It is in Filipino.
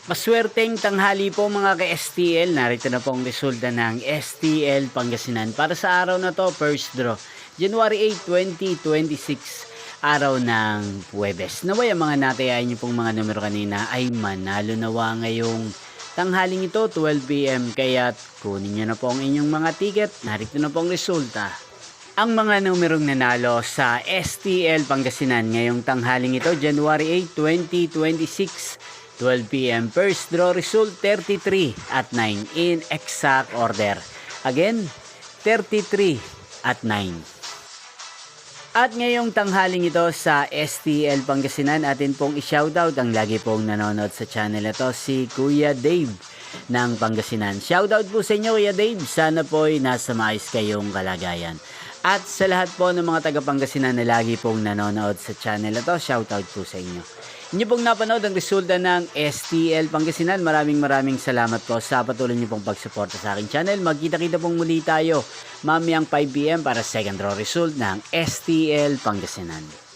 Maswerteng tanghali po mga ka-STL. Narito na po ang resulta ng STL Pangasinan para sa araw na to, first draw. January 8, 2026, araw ng Huwebes. Naway ang mga natayain niyo pong mga numero kanina ay manalo nawa ngayong tanghaling ito, 12 PM. Kaya kunin niyo na po ang inyong mga ticket. Narito na po ang resulta. Ang mga numerong nanalo sa STL Pangasinan ngayong tanghaling ito, January 8, 2026, 12 PM. First draw result 33 at 9 in exact order. Again, 33 at 9. At ngayong tanghaling ito sa STL Pangasinan, atin pong i-shoutout ang lagi pong nanonood sa channel ito, si Kuya Dave ng Pangasinan. Shoutout po sa inyo Kuya Dave, sana po ay nasa maayos kayong kalagayan. At sa lahat po ng mga taga Pangasinan na lagi pong nanonood sa channel ito, shoutout po sa inyo. Inyo pong napanood ang resulta ng STL Pangasinan. Maraming salamat po sa patuloy niyo pong pagsuporta sa aking channel. Magkita-kita pong muli tayo mamayang 5 PM para second draw result ng STL Pangasinan.